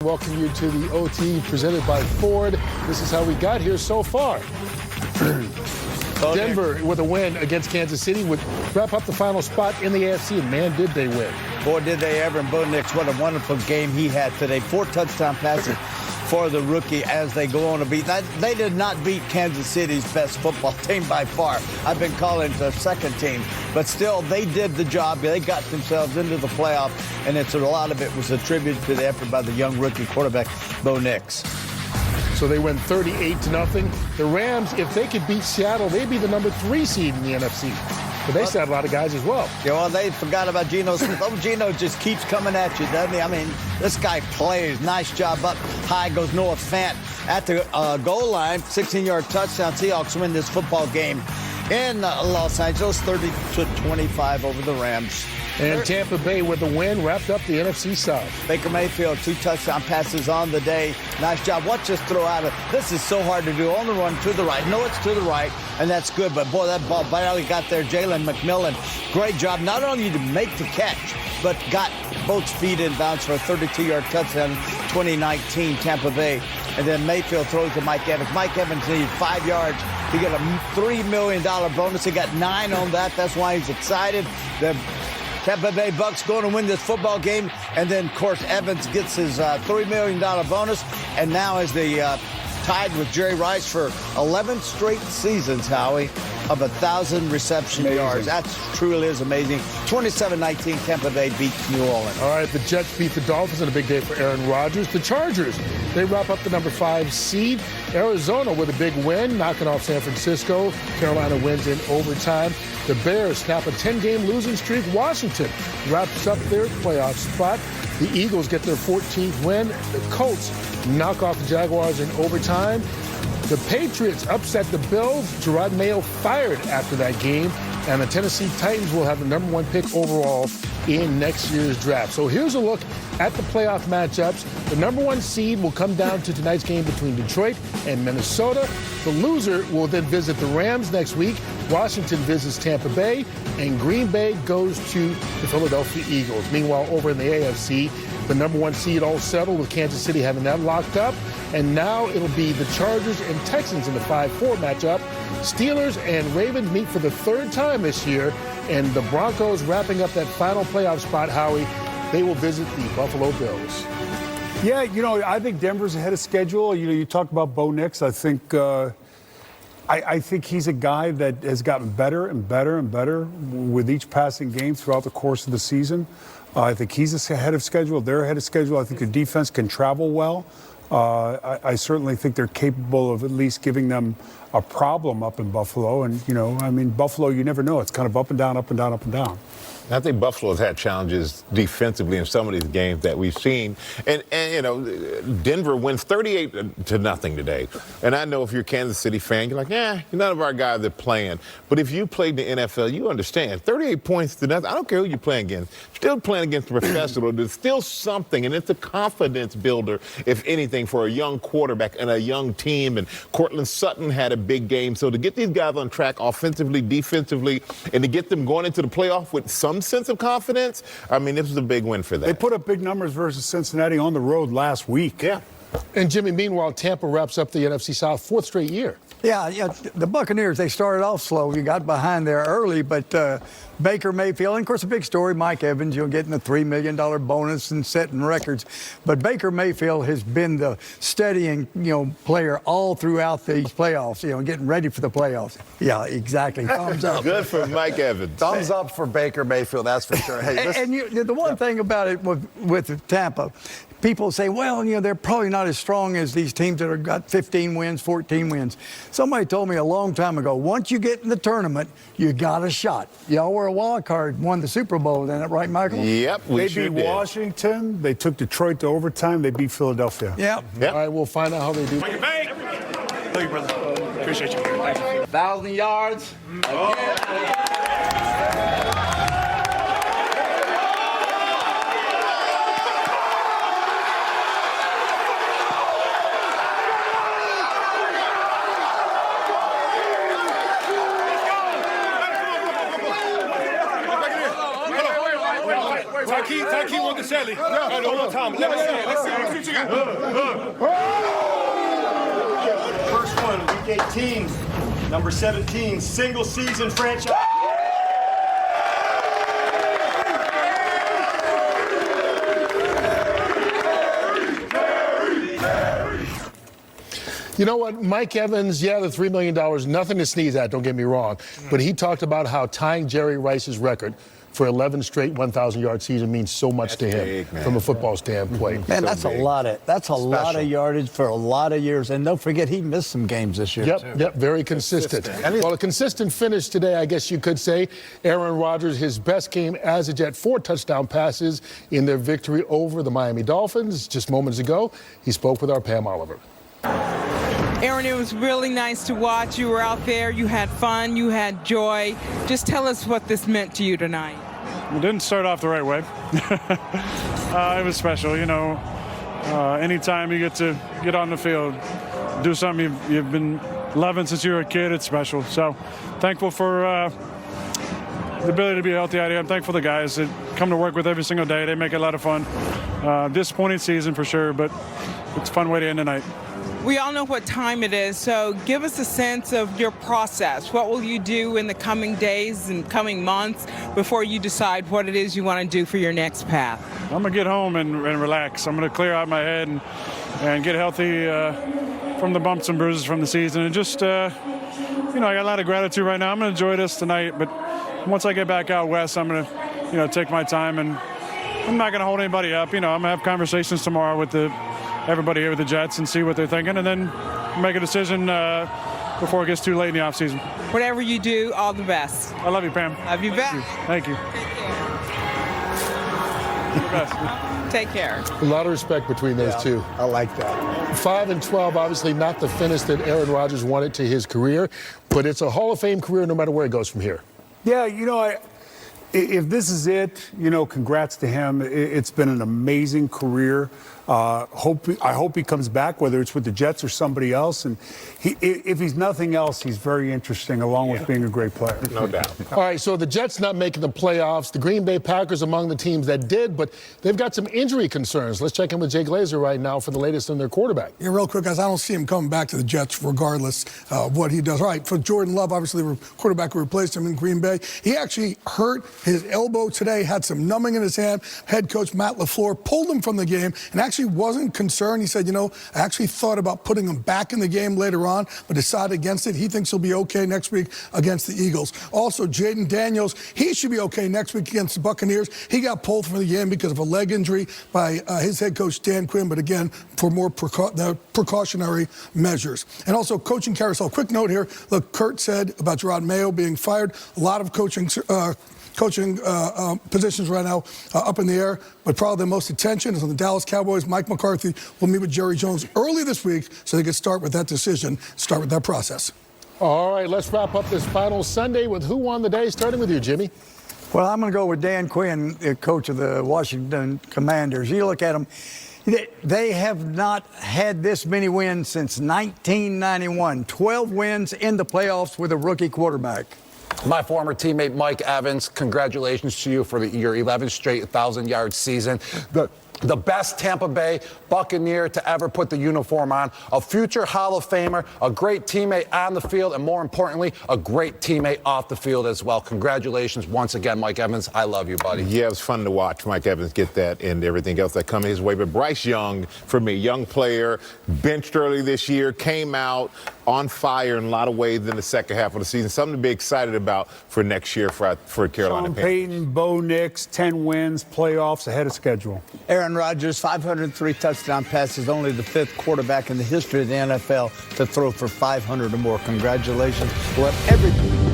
Welcome you to the OT presented by Ford. This is how we got here so far. Denver with a win against Kansas City would wrap up the final spot in the AFC, and man, did they win. Boy, did they ever. And Bo Nix, what a wonderful game he had today. 4 touchdown passes for the rookie as they go on to beat. They did not beat Kansas City's best football team by far. I've been calling it the second team. But still, they did the job. They got themselves into the playoff, and a lot of it was attributed to the effort by the young rookie quarterback, Bo Nix. So they win 38-0. The Rams, if they could beat Seattle, they'd be the number 3 seed in the NFC. But they still had a lot of guys as well. Yeah, well, they forgot about Geno Smith. Oh, Geno just keeps coming at you, doesn't he? I mean, this guy plays. Nice job up high goes Noah Fant at the goal line. 16-yard touchdown. Seahawks win this football game in Los Angeles, 30-25 over the Rams. And Tampa Bay with the win wrapped up the NFC South. Baker Mayfield, 2 touchdown passes on the day. Nice job. Watch this throw out of. This is so hard to do. On the run to the right. No, it's to the right, and that's good. But, boy, that ball barely got there. Jalen McMillan, great job. Not only to make the catch, but got both feet in bounds for a 32-yard touchdown, 2019 Tampa Bay. And then Mayfield throws to Mike Evans. Mike Evans needed 5 yards to get a $3 million bonus. He got 9 on that. That's why he's excited. The Tampa Bay Bucks going to win this football game. And then, of course, Evans gets his $3 million bonus. And now is the tied with Jerry Rice for 11 straight seasons, Howie, of 1,000 reception yards. That truly is amazing. 27-19, Tampa Bay beats New Orleans. All right, the Jets beat the Dolphins in a big day for Aaron Rodgers. The Chargers, they wrap up the number 5 seed. Arizona with a big win, knocking off San Francisco. Carolina wins in overtime. The Bears snap a 10-game losing streak. Washington wraps up their playoff spot. The Eagles get their 14th win. The Colts knock off the Jaguars in overtime. The Patriots upset the Bills. Gerard Mayo fired after that game. And the Tennessee Titans will have the number 1 pick overall in next year's draft. So here's a look at the playoff matchups. The number 1 seed will come down to tonight's game between Detroit and Minnesota. The loser will then visit the Rams next week. Washington visits Tampa Bay, and Green Bay goes to the Philadelphia Eagles. Meanwhile, over in the AFC, the number 1 seed all settled with Kansas City having that locked up. And now it'll be the Chargers and Texans in the 5-4 matchup. Steelers and Ravens meet for the 3rd time this year. And the Broncos wrapping up that final playoff spot, Howie, they will visit the Buffalo Bills. Yeah, I think Denver's ahead of schedule. You talk about Bo Nix. I think I think he's a guy that has gotten better and better and better with each passing game throughout the course of the season. I think he's ahead of schedule. They're ahead of schedule. I think the defense can travel well. I certainly think they're capable of at least giving them a problem up in Buffalo. And, Buffalo, you never know. It's kind of up and down, up and down, up and down. I think Buffalo has had challenges defensively in some of these games that we've seen. And Denver wins 38-0 today. And I know if you're a Kansas City fan, you're like, none of our guys are playing. But if you played in the NFL, you understand. 38 points to nothing. I don't care who you're playing against. Still playing against a professional. There's still something, and it's a confidence builder, if anything, for a young quarterback and a young team. And Cortland Sutton had a big game. So to get these guys on track offensively, defensively, and to get them going into the playoff with some sense of confidence, this was a big win for them. They put up big numbers versus Cincinnati on the road last week. Yeah. And, Jimmy, meanwhile, Tampa wraps up the NFC South 4th straight year. Yeah, the Buccaneers, they started off slow. You got behind there early, but Baker Mayfield, and of course, a big story, Mike Evans, getting a $3 million bonus and setting records. But Baker Mayfield has been the steadying, player all throughout these playoffs, getting ready for the playoffs. Yeah, exactly. Thumbs up. Good for Mike Evans. Thumbs up for Baker Mayfield, that's for sure. Hey, the one thing about it with Tampa, people say, well, they're probably not as strong as these teams that have got 15 wins, 14 wins. Somebody told me a long time ago, once you get in the tournament, you got a shot. Y'all were a wild card, won the Super Bowl, isn't that right, Michael? Yep, they beat Washington. They took Detroit to overtime. They beat Philadelphia. Yep. All right, we'll find out how they do. Thank you, brother. Appreciate you. Thank you. 1,000 yards. Keith, back here with the Shelly. Hold on, Tom. Let me see it. Let's see what you got. First one, week 18, number 17, single season franchise. You know what, Mike Evans, yeah, the $3 million, nothing to sneeze at, don't get me wrong. But he talked about how tying Jerry Rice's record for 11 straight 1,000-yard season means so much to him big, from a football standpoint. Man, So that's big. a lot of yardage for a lot of years. And don't forget, he missed some games this year, too. Yep, very consistent. Well, a consistent finish today, I guess you could say. Aaron Rodgers, his best game as a Jet, 4 touchdown passes in their victory over the Miami Dolphins just moments ago. He spoke with our Pam Oliver. Aaron, it was really nice to watch. You were out there, you had fun, you had joy. Just tell us what this meant to you tonight. It didn't start off the right way. It was special, you know. Anytime you get to get on the field, do something you've been loving since you were a kid, it's special. So thankful for the ability to be healthy out here. I'm thankful for the guys that come to work with every single day. They make it a lot of fun. Disappointing season for sure, but it's a fun way to end the night. We all know what time it is, so give us a sense of your process. What will you do in the coming days and coming months before you decide what it is you want to do for your next path? I'm going to get home and relax. I'm going to clear out my head and get healthy from the bumps and bruises from the season. And just, you know, I got a lot of gratitude right now. I'm going to enjoy this tonight, but once I get back out west, I'm going to, you know, take my time, and I'm not going to hold anybody up. You know, I'm going to have conversations tomorrow with everybody here with the Jets and see what they're thinking, and then make a decision before it gets too late in the offseason. Whatever you do, all the best. I love you, Pam. Love you back. Thank you. Take care. A lot of respect between those two. I like that. 5-12, obviously not the finish that Aaron Rodgers wanted to his career, but it's a Hall of Fame career no matter where it goes from here. Yeah, you know, if this is it, you know, congrats to him. It's been an amazing career. I hope he comes back, whether it's with the Jets or somebody else. And if he's nothing else, he's very interesting, along with being a great player. No doubt. All right, so the Jets not making the playoffs. The Green Bay Packers among the teams that did, but they've got some injury concerns. Let's check in with Jay Glazer right now for the latest on their quarterback. Yeah, real quick, guys, I don't see him coming back to the Jets regardless of what he does. All right, for Jordan Love, obviously the quarterback who replaced him in Green Bay, he actually hurt his elbow today, had some numbing in his hand. Head coach Matt LaFleur pulled him from the game and actually wasn't concerned. He said, you know, I actually thought about putting him back in the game later on, but decided against it. He thinks he'll be okay next week against the Eagles. Also, Jaden Daniels, he should be okay next week against the Buccaneers. He got pulled from the game because of a leg injury by his head coach, Dan Quinn, but again, for more precautionary measures. And also, coaching carousel. Quick note here. Look, Kurt said about Gerard Mayo being fired. A lot of coaching positions right now up in the air, but probably the most attention is on the Dallas Cowboys. Mike McCarthy will meet with Jerry Jones early this week so they can start with that decision, start with that process. All right, let's wrap up this final Sunday with who won the day, starting with you, Jimmy. Well, I'm going to go with Dan Quinn, the coach of the Washington Commanders. You look at them, they have not had this many wins since 1991. 12 wins in the playoffs with a rookie quarterback. My former teammate Mike Evans, congratulations to you for your 11th straight 1,000-yard season. The best Tampa Bay Buccaneer to ever put the uniform on, a future Hall of Famer, a great teammate on the field, and more importantly, a great teammate off the field as well. Congratulations once again, Mike Evans. I love you, buddy. Yeah, it was fun to watch Mike Evans get that and everything else that come his way. But Bryce Young, for me, young player, benched early this year, came out on fire in a lot of ways in the second half of the season. Something to be excited about for next year for Carolina Sean Panthers. Payton, Bo Nix, 10 wins, playoffs ahead of schedule. Aaron Rodgers, 503 touchdown passes, only the 5th quarterback in the history of the NFL to throw for 500 or more. Congratulations. We'll have everything.